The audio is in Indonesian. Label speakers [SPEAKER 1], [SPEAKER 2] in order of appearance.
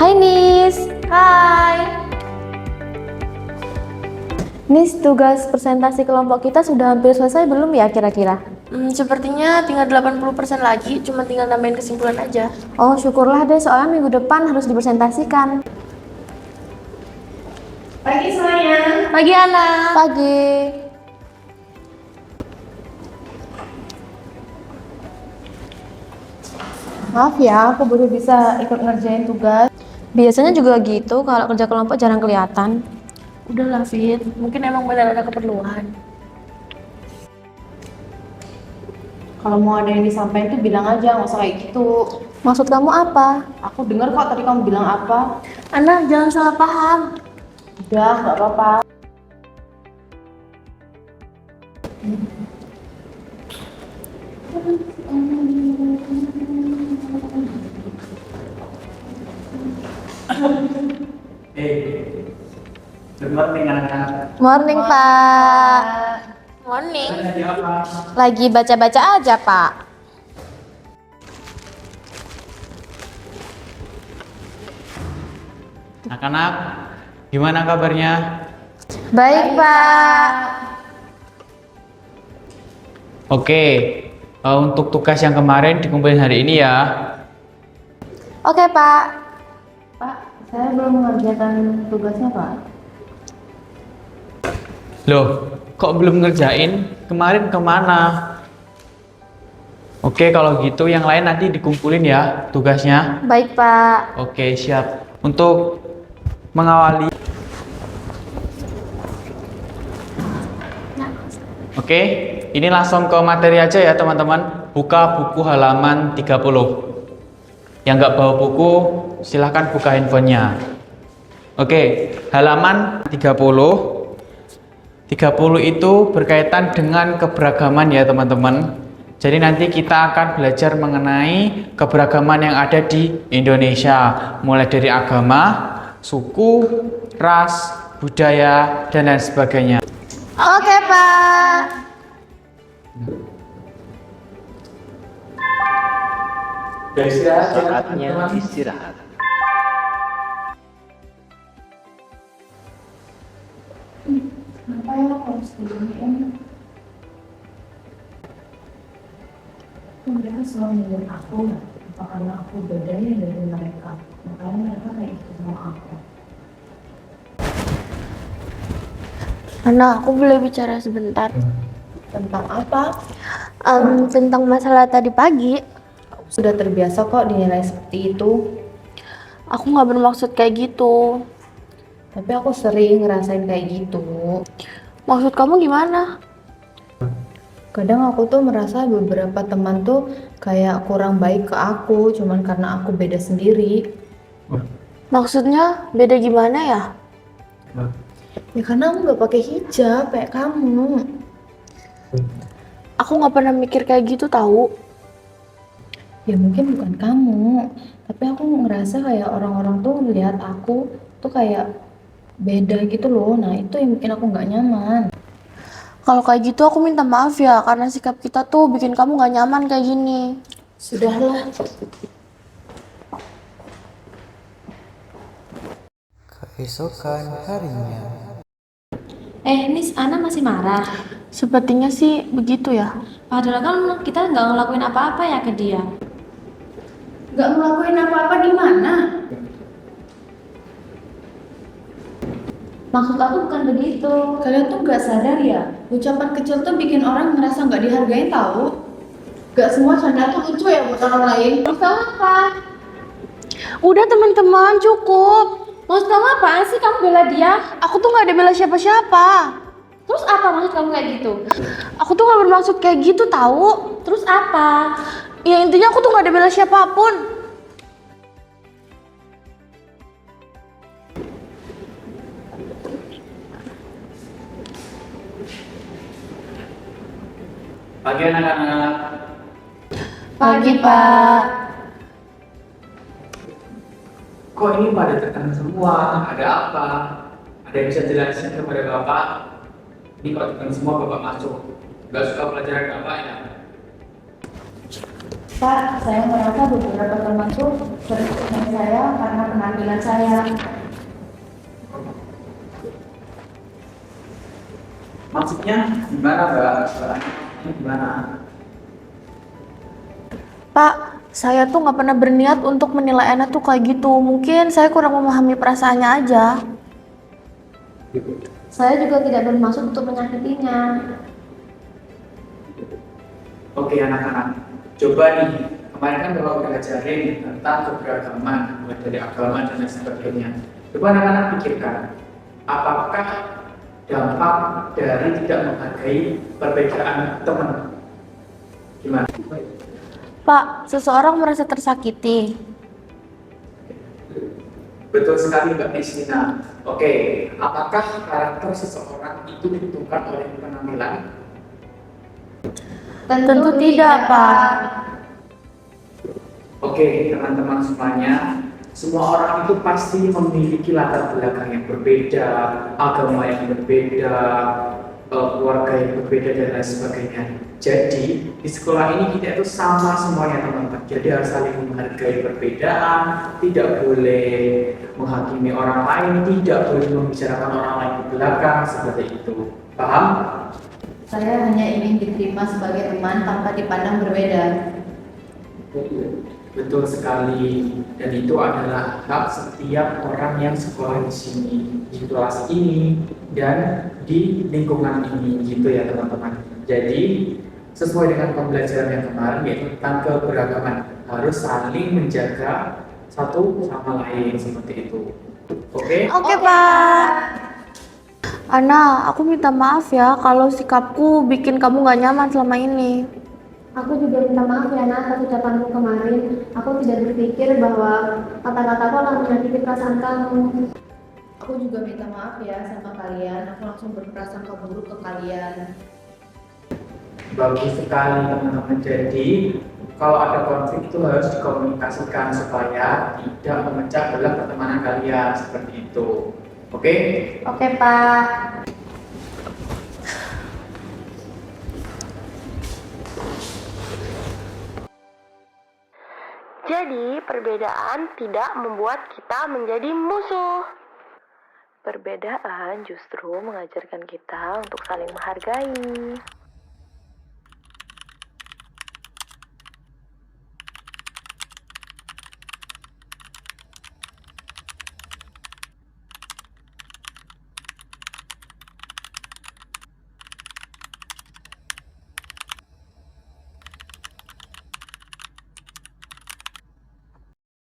[SPEAKER 1] Hai Nis.
[SPEAKER 2] Hai.
[SPEAKER 1] Nis, tugas presentasi kelompok kita sudah hampir selesai belum ya kira-kira?
[SPEAKER 2] Sepertinya tinggal 80% lagi, cuma tinggal nambahin kesimpulan aja.
[SPEAKER 1] Oh, syukurlah deh, soalnya minggu depan harus dipresentasikan.
[SPEAKER 2] Pagi semuanya. Pagi Ana.
[SPEAKER 1] Pagi. Maaf ya, aku baru bisa ikut ngerjain tugas. Biasanya juga gitu, kalau kerja kelompok jarang kelihatan.
[SPEAKER 2] Udahlah Fit, mungkin emang benar ada keperluan.
[SPEAKER 3] Kalau mau ada yang disampaikan tuh bilang aja, nggak usah kayak gitu.
[SPEAKER 1] Maksud kamu apa?
[SPEAKER 3] Aku dengar kok tadi kamu bilang apa.
[SPEAKER 2] Ana, jangan salah paham.
[SPEAKER 3] Udah, nggak apa-apa.
[SPEAKER 4] Good morning anak-anak.
[SPEAKER 1] Morning, Pak.
[SPEAKER 2] Morning.
[SPEAKER 4] Lagi apa?
[SPEAKER 1] Lagi baca-baca aja, Pak.
[SPEAKER 4] Anak-anak, gimana kabarnya?
[SPEAKER 1] Baik, Pak.
[SPEAKER 4] Oke, untuk tugas yang kemarin dikumpulin hari ini ya.
[SPEAKER 1] Oke, Pak.
[SPEAKER 3] Pak, saya belum mengerjakan tugasnya, Pak.
[SPEAKER 4] Loh, kok belum ngerjain? Kemarin kemana? Oke, kalau gitu yang lain nanti dikumpulin ya tugasnya.
[SPEAKER 1] Baik, Pak.
[SPEAKER 4] Oke, siap. Untuk mengawali. Oke, ini langsung ke materi aja ya teman-teman. Buka buku halaman 30. Yang nggak bawa buku, silahkan buka handphonenya. Oke, halaman 30. 30 itu berkaitan dengan keberagaman ya teman-teman. Jadi nanti kita akan belajar mengenai keberagaman yang ada di Indonesia. Mulai dari agama, suku, ras, budaya, dan lain sebagainya.
[SPEAKER 1] Oke, Pak.
[SPEAKER 5] Saatnya istirahat.
[SPEAKER 3] Ngapain lo kalau segini? Mereka selalu nyindir aku, apa karena aku beda ya dari mereka. Makanya mereka kayak gitu sama aku.
[SPEAKER 2] Ana, aku boleh bicara sebentar.
[SPEAKER 3] Tentang apa?
[SPEAKER 2] Tentang masalah tadi pagi.
[SPEAKER 3] Aku sudah terbiasa kok dinilai seperti itu.
[SPEAKER 2] Aku nggak bermaksud kayak gitu.
[SPEAKER 3] Tapi aku sering ngerasain kayak gitu.
[SPEAKER 2] Maksud kamu gimana?
[SPEAKER 3] Kadang aku tuh merasa beberapa teman tuh kayak kurang baik ke aku, cuman karena aku beda sendiri.
[SPEAKER 2] Maksudnya beda gimana ya?
[SPEAKER 3] Ya karena aku nggak pakai hijab kayak kamu.
[SPEAKER 2] Aku nggak pernah mikir kayak gitu tahu.
[SPEAKER 3] Ya mungkin bukan kamu, tapi aku ngerasa kayak orang-orang tuh melihat aku tuh kayak beda gitu loh. Nah itu yang bikin aku nggak nyaman.
[SPEAKER 2] Kalau kayak gitu aku minta maaf ya, karena sikap kita tuh bikin kamu nggak nyaman kayak gini.
[SPEAKER 3] Sudahlah.
[SPEAKER 5] Keesokan harinya.
[SPEAKER 1] Nis, Ana masih marah.
[SPEAKER 2] Sepertinya sih begitu ya.
[SPEAKER 1] Padahal kan kita nggak ngelakuin apa-apa ya ke dia.
[SPEAKER 3] Nggak ngelakuin apa-apa di mana?
[SPEAKER 1] Maksud aku bukan begitu.
[SPEAKER 3] Kalian tuh nggak sadar ya? Ucapan kecil tuh bikin orang ngerasa nggak dihargain tahu. Nggak semua canda tuh lucu ya buat orang lain.
[SPEAKER 1] Maksud kamu apa?
[SPEAKER 2] Udah teman-teman, cukup.
[SPEAKER 1] Maksud kamu apaan sih kamu bela dia?
[SPEAKER 2] Aku tuh nggak ada bela siapa-siapa.
[SPEAKER 1] Terus apa maksud kamu kayak gitu?
[SPEAKER 2] Aku tuh nggak bermaksud kayak gitu tahu.
[SPEAKER 1] Terus apa?
[SPEAKER 2] Ya intinya aku tuh nggak ada bela siapapun.
[SPEAKER 4] Pagi anak-anak.
[SPEAKER 1] Pagi, Pak.
[SPEAKER 4] Kok ini pada tekan semua? Ada apa? Ada yang bisa jelasin kepada Bapak? Ini kok tekan semua Bapak masuk. Gak suka pelajaran Bapak ya?
[SPEAKER 3] Pak, saya merasa beberapa teman tuh sering menilai saya karena penampilan saya.
[SPEAKER 4] Maksudnya gimana, Mbak? Gimana?
[SPEAKER 2] Pak, saya tuh nggak pernah berniat untuk menilai Ana tuh kayak gitu. Mungkin saya kurang memahami perasaannya aja.
[SPEAKER 1] Saya juga tidak bermaksud untuk menyakitinya.
[SPEAKER 4] Oke anak-anak, coba nih, kemarin kan Bapak udah ajarin tentang keberagaman, mulai dari agama dan lain sebagainya. Coba anak-anak pikirkan, apakah dampak dari tidak menghargai perbedaan teman? Gimana?
[SPEAKER 2] Pak, seseorang merasa tersakiti.
[SPEAKER 4] Betul sekali Mbak Kristina. Oke, apakah karakter seseorang itu ditentukan oleh penampilan?
[SPEAKER 2] Tentu tidak, Pak.
[SPEAKER 4] Oke, teman-teman semuanya, semua orang itu pasti memiliki latar belakang yang berbeda, agama yang berbeda, keluarga yang berbeda dan lain sebagainya. Jadi di sekolah ini kita itu sama semuanya teman-teman. Jadi harus saling menghargai perbedaan, tidak boleh menghakimi orang lain, tidak boleh membicarakan orang lain di belakang seperti itu. Paham?
[SPEAKER 3] Saya hanya ingin diterima sebagai teman tanpa dipandang berbeda.
[SPEAKER 4] Betul sekali, dan itu adalah hak setiap orang yang sekolah di sini, di kelas ini, dan di lingkungan ini, gitu ya teman-teman. Jadi sesuai dengan pembelajaran yang kemarin yaitu tentang keberagaman, harus saling menjaga satu sama lain seperti itu. Oke?
[SPEAKER 2] Oke, Pak. Ana, aku minta maaf ya kalau sikapku bikin kamu gak nyaman selama ini.
[SPEAKER 1] Aku juga minta maaf ya Nak atas ucapanku kemarin. Aku tidak berpikir bahwa kata-kataku akan menyakiti perasaan kamu.
[SPEAKER 3] Aku juga minta maaf ya sama kalian. Aku langsung berprasangka buruk ke kalian.
[SPEAKER 4] Bagus sekali teman-teman. Jadi kalau ada konflik itu harus dikomunikasikan supaya tidak memecah belah pertemanan kalian seperti itu. Oke?
[SPEAKER 1] Oke Pak.
[SPEAKER 2] Jadi, perbedaan tidak membuat kita menjadi musuh. Perbedaan justru mengajarkan kita untuk saling menghargai.